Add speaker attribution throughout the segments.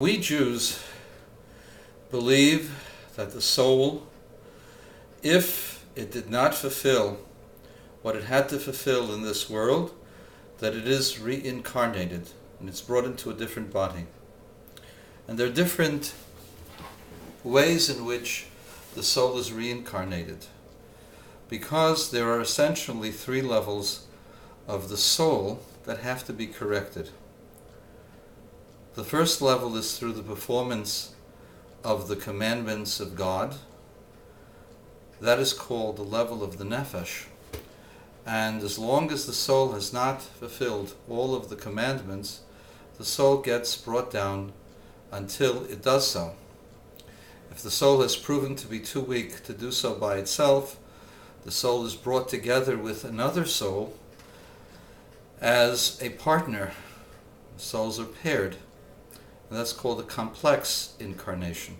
Speaker 1: We Jews believe that the soul, if it did not fulfill what it had to fulfill in this world, that it is reincarnated and it's brought into a different body. And there are different ways in which the soul is reincarnated, because there are essentially three levels of the soul that have to be corrected. The first level is through the performance of the commandments of God. That is called the level of the nefesh. And as long as the soul has not fulfilled all of the commandments, the soul gets brought down until it does so. If the soul has proven to be too weak to do so by itself, the soul is brought together with another soul as a partner. Souls are paired. And that's called a complex incarnation.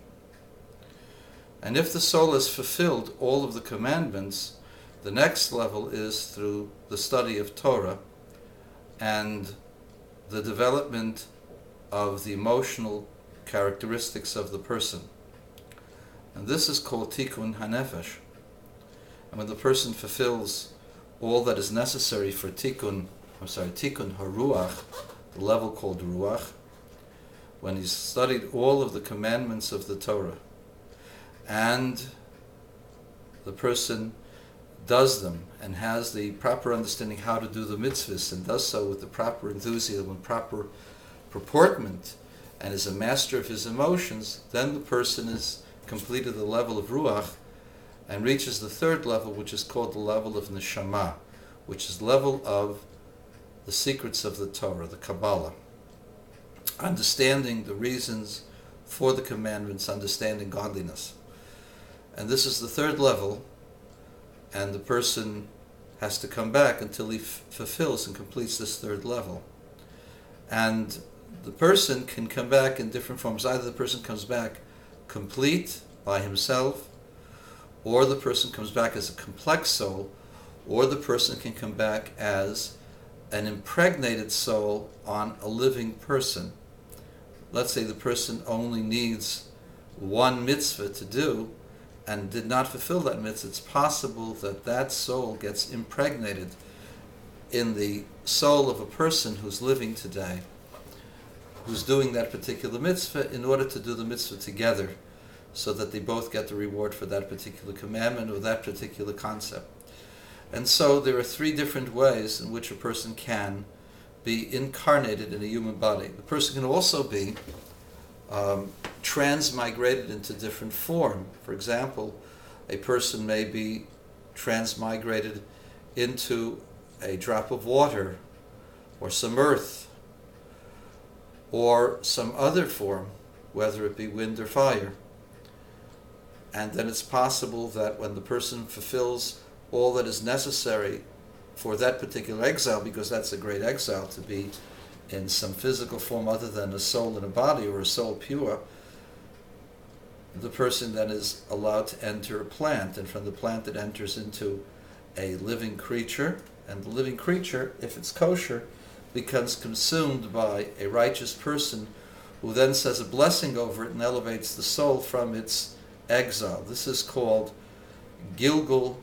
Speaker 1: And if the soul has fulfilled all of the commandments, the next level is through the study of Torah and the development of the emotional characteristics of the person. And this is called tikkun hanefesh. And when the person fulfills all that is necessary for tikkun haruach, the level called ruach, when he's studied all of the commandments of the Torah, and the person does them and has the proper understanding how to do the mitzvahs and does so with the proper enthusiasm and proper purportment and is a master of his emotions, then the person is completed the level of ruach and reaches the third level, which is called the level of neshama, which is the level of the secrets of the Torah, the Kabbalah. Understanding the reasons for the commandments, understanding godliness. And this is the third level, and the person has to come back until he fulfills and completes this third level. And the person can come back in different forms. Either the person comes back complete by himself, or the person comes back as a complex soul, or the person can come back as an impregnated soul on a living person. Let's say the person only needs one mitzvah to do and did not fulfill that mitzvah. It's possible that that soul gets impregnated in the soul of a person who's living today, who's doing that particular mitzvah in order to do the mitzvah together, so that they both get the reward for that particular commandment or that particular concept. And so there are three different ways in which a person can be incarnated in a human body. The person can also be transmigrated into different form. For example, a person may be transmigrated into a drop of water or some earth or some other form, whether it be wind or fire. And then it's possible that when the person fulfills all that is necessary for that particular exile, because that's a great exile, to be in some physical form other than a soul in a body or a soul pure, the person then is allowed to enter a plant, and from the plant it enters into a living creature, and the living creature, if it's kosher, becomes consumed by a righteous person who then says a blessing over it and elevates the soul from its exile. This is called Gilgul,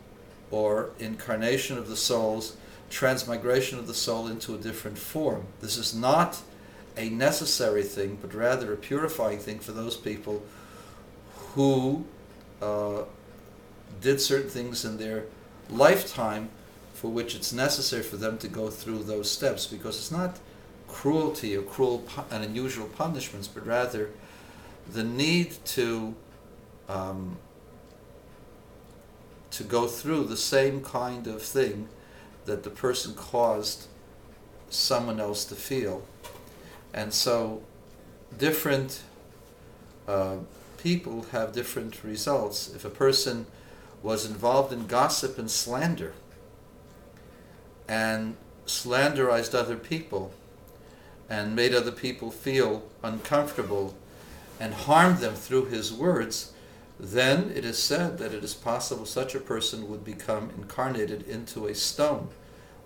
Speaker 1: or incarnation of the souls, transmigration of the soul into a different form. This is not a necessary thing, but rather a purifying thing for those people who did certain things in their lifetime for which it's necessary for them to go through those steps, because it's not cruelty or cruel and unusual punishments, but rather the need to go through the same kind of thing that the person caused someone else to feel. And so different people have different results. If a person was involved in gossip and slander and slanderized other people and made other people feel uncomfortable and harmed them through his words, then it is said that it is possible such a person would become incarnated into a stone,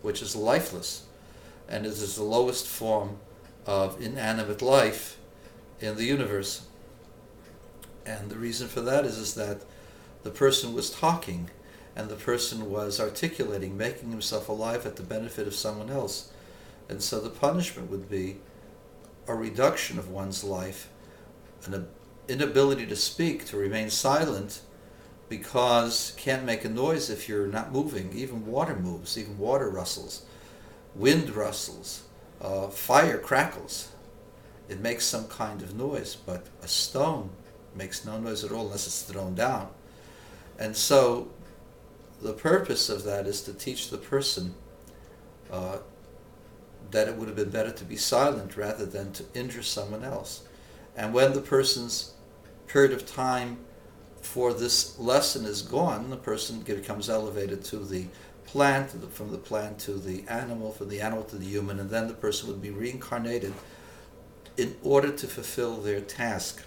Speaker 1: which is lifeless, and it is the lowest form of inanimate life in the universe. And the reason for that is that the person was talking, and the person was articulating, making himself alive at the benefit of someone else. And so the punishment would be a reduction of one's life, an inability to speak, to remain silent, because you can't make a noise if you're not moving. Even water moves, even water rustles, wind rustles, fire crackles. It makes some kind of noise, but a stone makes no noise at all unless it's thrown down. And so the purpose of that is to teach the person that it would have been better to be silent rather than to injure someone else. And when the person's period of time for this lesson is gone, the person becomes elevated to the plant, from the plant to the animal, from the animal to the human, and then the person would be reincarnated in order to fulfill their task.